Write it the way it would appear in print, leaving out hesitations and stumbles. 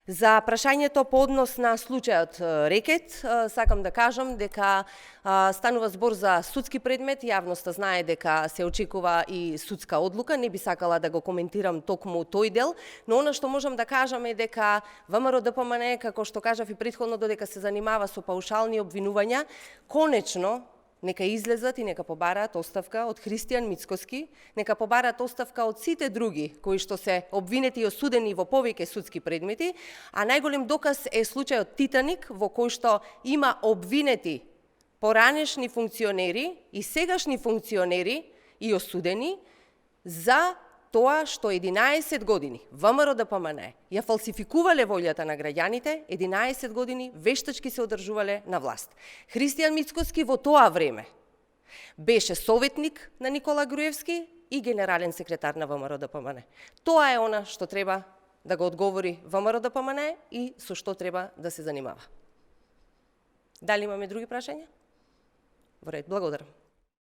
За прашањето по однос на случајот Рекет, сакам да кажам дека станува збор за судски предмет, јавноста знае дека се очекува и судска одлука, не би сакала да го коментирам токму тој дел, но она што можам да кажам е дека ВМРО-ДПМНЕ, како што кажав и претходно, додека се занимава со паушални обвинувања, конечно нека излезат и нека побараат оставка од Христијан Мицкоски, нека побараат оставка од сите други кои што се обвинети и осудени во повеќе судски предмети, а најголем доказ е случајот Титаник, во кој што има обвинети поранешни функционери и сегашни функционери и осудени за тоа што 11 години ВМРО-ДПМНЕ ја фалсификувале волјата на граѓаните, 11 години вештачки се одржувале на власт. Христијан Мицкоски во тоа време беше советник на Никола Груевски и генерален секретар на ВМРО-ДПМНЕ. Тоа е она што треба да го одговори ВМРО-ДПМНЕ и со што треба да се занимава. Дали имаме други прашања? Во ред, благодарам.